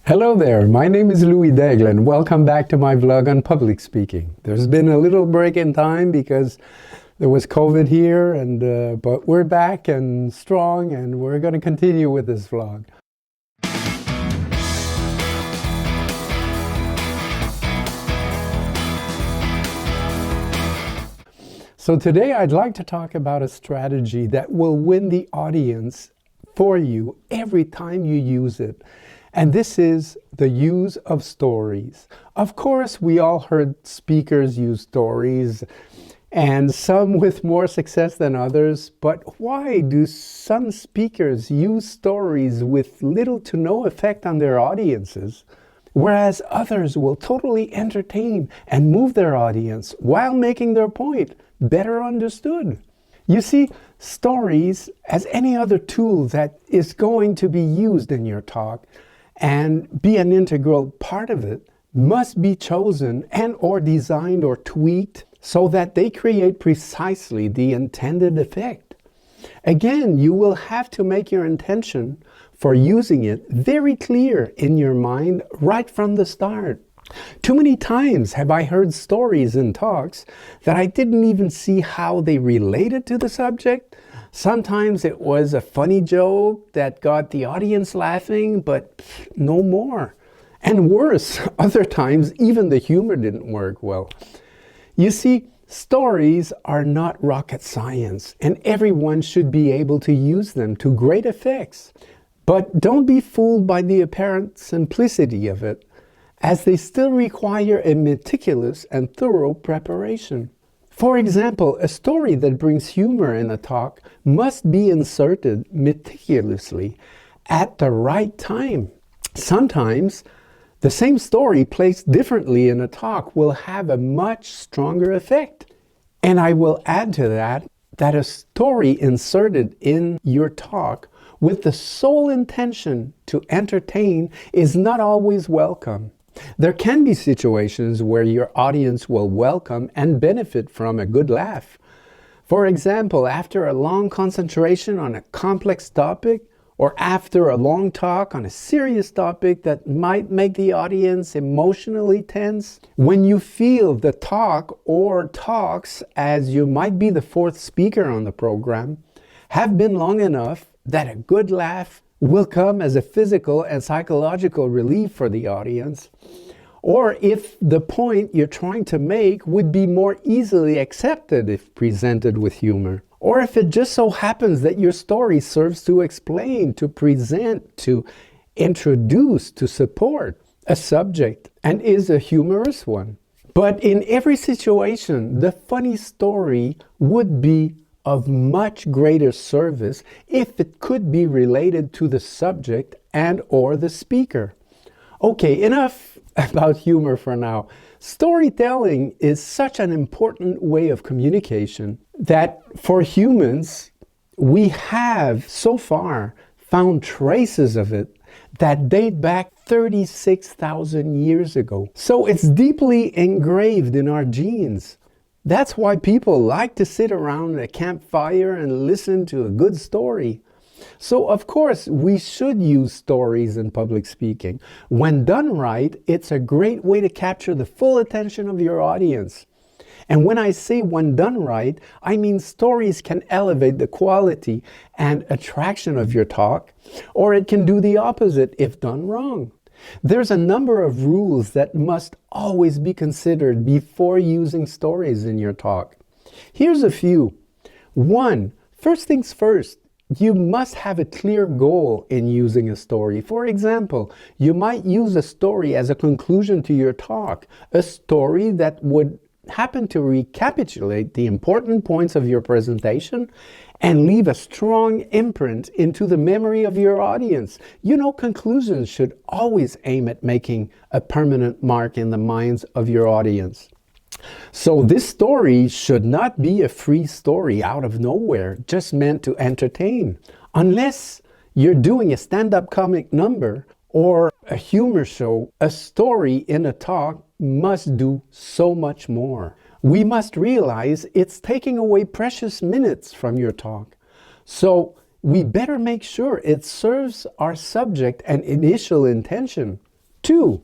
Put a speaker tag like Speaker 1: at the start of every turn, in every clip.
Speaker 1: Hello there, my name is Louis Daigle and welcome back to my vlog on public speaking. There's been a little break in time because there was COVID here, but we're back and strong and we're going to continue with this vlog. So today I'd like to talk about a strategy that will win the audience for you every time you use it. And this is the use of stories. Of course, we all heard speakers use stories, and some with more success than others. But why do some speakers use stories with little to no effect on their audiences, whereas others will totally entertain and move their audience while making their point better understood? You see, stories, as any other tool that is going to be used in your talk, and be an integral part of it, must be chosen and or designed or tweaked so that they create precisely the intended effect. Again, you will have to make your intention for using it very clear in your mind right from the start. Too many times have I heard stories in talks that I didn't even see how they related to the subject. Sometimes it was a funny joke that got the audience laughing, but no more. And worse, other times even the humor didn't work well. You see, stories are not rocket science, and everyone should be able to use them to great effects. But don't be fooled by the apparent simplicity of it, as they still require a meticulous and thorough preparation. For example, a story that brings humor in a talk must be inserted meticulously at the right time. Sometimes, the same story placed differently in a talk will have a much stronger effect. And I will add to that a story inserted in your talk with the sole intention to entertain is not always welcome. There can be situations where your audience will welcome and benefit from a good laugh. For example, after a long concentration on a complex topic, or after a long talk on a serious topic that might make the audience emotionally tense, when you feel the talk or talks, as you might be the fourth speaker on the program, have been long enough that a good laugh will come as a physical and psychological relief for the audience, or if the point you're trying to make would be more easily accepted if presented with humor, or if it just so happens that your story serves to explain, to present, to introduce, to support a subject and is a humorous one. But in every situation, the funny story would be of much greater service if it could be related to the subject and or the speaker. Okay, enough about humor for now. Storytelling is such an important way of communication that for humans, we have so far found traces of it that date back 36,000 years ago. So it's deeply engraved in our genes. That's why people like to sit around a campfire and listen to a good story. So of course, we should use stories in public speaking. When done right, it's a great way to capture the full attention of your audience. And when I say when done right, I mean stories can elevate the quality and attraction of your talk, or it can do the opposite if done wrong. There's a number of rules that must always be considered before using stories in your talk. Here's a few. 1. First things first, you must have a clear goal in using a story. For example, you might use a story as a conclusion to your talk, a story that would happen to recapitulate the important points of your presentation and leave a strong imprint into the memory of your audience. You know, conclusions should always aim at making a permanent mark in the minds of your audience. So this story should not be a free story out of nowhere, just meant to entertain. Unless you're doing a stand-up comic number or a humor show, a story in a talk must do so much more. We must realize it's taking away precious minutes from your talk. So we better make sure it serves our subject and initial intention. 2.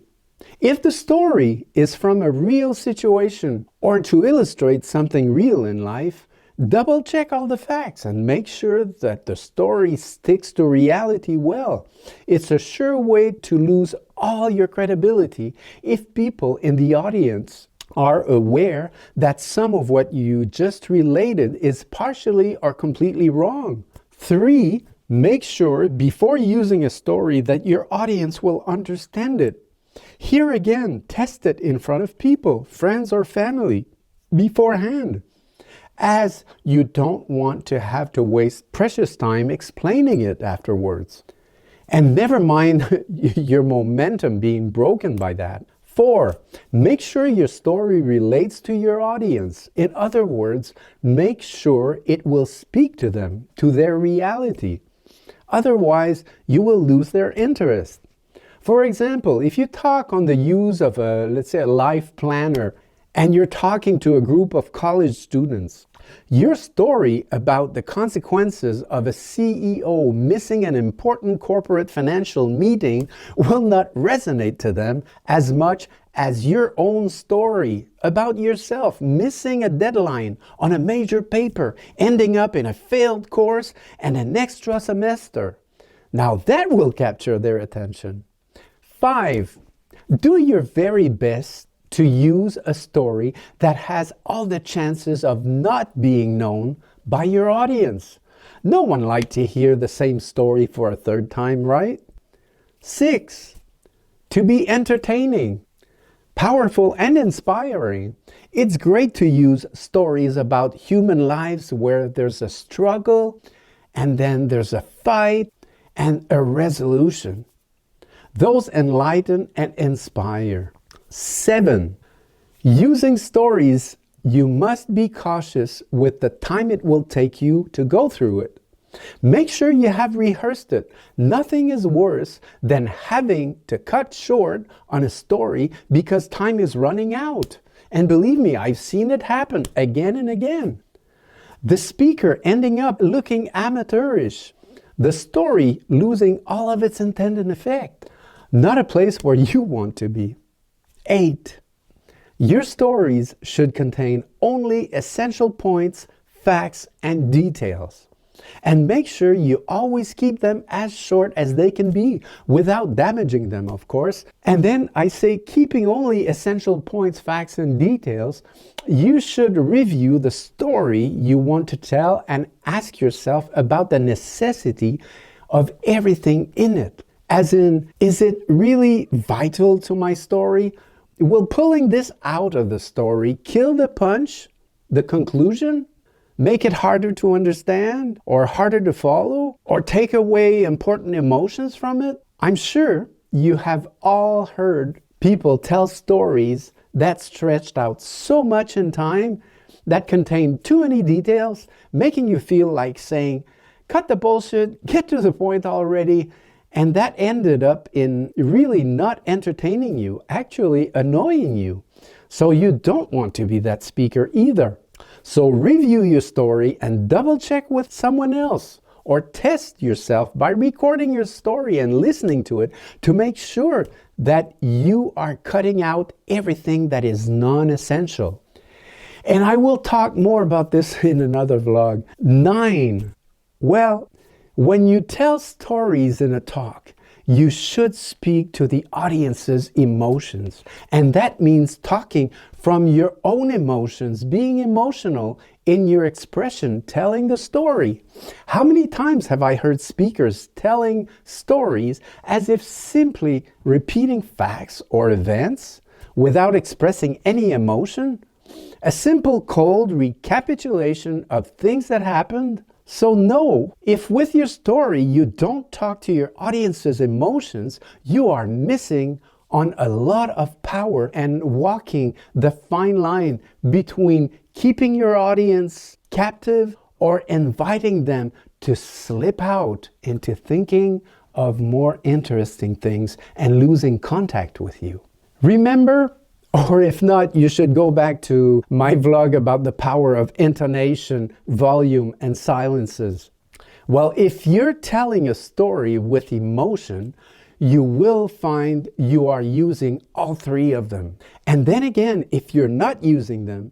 Speaker 1: If the story is from a real situation or to illustrate something real in life, double check all the facts and make sure that the story sticks to reality well. It's a sure way to lose all your credibility if people in the audience are aware that some of what you just related is partially or completely wrong. 3. Make sure before using a story that your audience will understand it. Here again, test it in front of people, friends or family, beforehand, as you don't want to have to waste precious time explaining it afterwards. And never mind your momentum being broken by that. 4. Make sure your story relates to your audience. In other words, make sure it will speak to them, to their reality. Otherwise, you will lose their interest. For example, if you talk on the use of let's say a life planner, and you're talking to a group of college students, your story about the consequences of a CEO missing an important corporate financial meeting will not resonate to them as much as your own story about yourself missing a deadline on a major paper, ending up in a failed course and an extra semester. Now that will capture their attention. 5. Do your very best to use a story that has all the chances of not being known by your audience. No one likes to hear the same story for a third time, right? 6. To be entertaining, powerful, and inspiring. It's great to use stories about human lives where there's a struggle, and then there's a fight, and a resolution. Those enlighten and inspire. 7. Using stories, you must be cautious with the time it will take you to go through it. Make sure you have rehearsed it. Nothing is worse than having to cut short on a story because time is running out. And believe me, I've seen it happen again and again. The speaker ending up looking amateurish. The story losing all of its intended effect. Not a place where you want to be. 8. Your stories should contain only essential points, facts, and details. And make sure you always keep them as short as they can be, without damaging them, of course. And then I say, keeping only essential points, facts, and details, you should review the story you want to tell and ask yourself about the necessity of everything in it. As in, is it really vital to my story? Will pulling this out of the story kill the punch, the conclusion? Make it harder to understand or harder to follow or take away important emotions from it? I'm sure you have all heard people tell stories that stretched out so much in time, that contain too many details, making you feel like saying, cut the bullshit, get to the point already. And that ended up in really not entertaining you, actually annoying you. So you don't want to be that speaker either. So review your story and double check with someone else, or test yourself by recording your story and listening to it to make sure that you are cutting out everything that is non-essential. And I will talk more about this in another vlog. 9. Well, when you tell stories in a talk, you should speak to the audience's emotions. And that means talking from your own emotions, being emotional in your expression, telling the story. How many times have I heard speakers telling stories as if simply repeating facts or events without expressing any emotion? A simple cold recapitulation of things that happened? So no, if with your story you don't talk to your audience's emotions, you are missing on a lot of power and walking the fine line between keeping your audience captive or inviting them to slip out into thinking of more interesting things and losing contact with you. Remember, or if not, you should go back to my vlog about the power of intonation, volume, and silences. Well, if you're telling a story with emotion, you will find you are using all three of them. And then again, if you're not using them,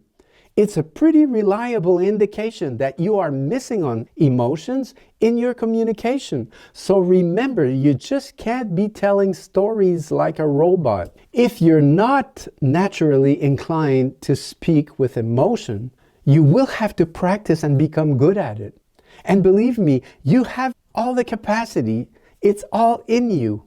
Speaker 1: it's a pretty reliable indication that you are missing on emotions in your communication. So remember, you just can't be telling stories like a robot. If you're not naturally inclined to speak with emotion, you will have to practice and become good at it. And believe me, you have all the capacity. It's all in you.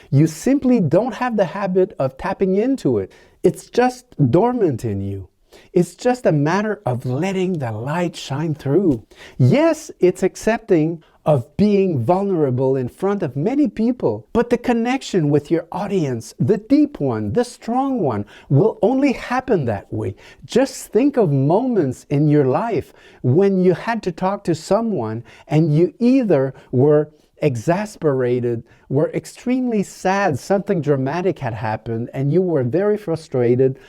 Speaker 1: You simply don't have the habit of tapping into it. It's just dormant in you. It's just a matter of letting the light shine through. Yes, it's accepting of being vulnerable in front of many people, but the connection with your audience, the deep one, the strong one, will only happen that way. Just think of moments in your life when you had to talk to someone and you either were exasperated, were extremely sad, something dramatic had happened and you were very frustrated,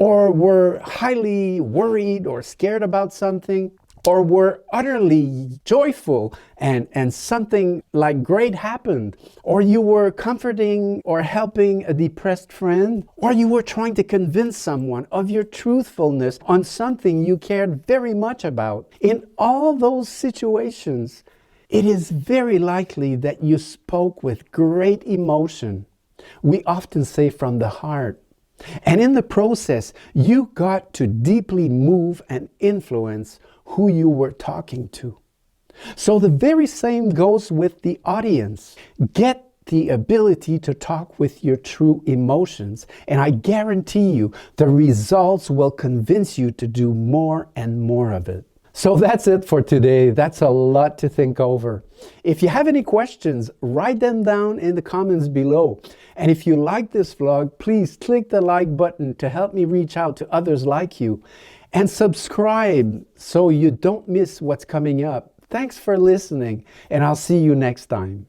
Speaker 1: or were highly worried or scared about something, or were utterly joyful and something like great happened, or you were comforting or helping a depressed friend, or you were trying to convince someone of your truthfulness on something you cared very much about. In all those situations, it is very likely that you spoke with great emotion. We often say from the heart. And in the process, you got to deeply move and influence who you were talking to. So the very same goes with the audience. Get the ability to talk with your true emotions, and I guarantee you the results will convince you to do more and more of it. So that's it for today. That's a lot to think over. If you have any questions, write them down in the comments below. And if you like this vlog, please click the like button to help me reach out to others like you. And subscribe so you don't miss what's coming up. Thanks for listening, and I'll see you next time.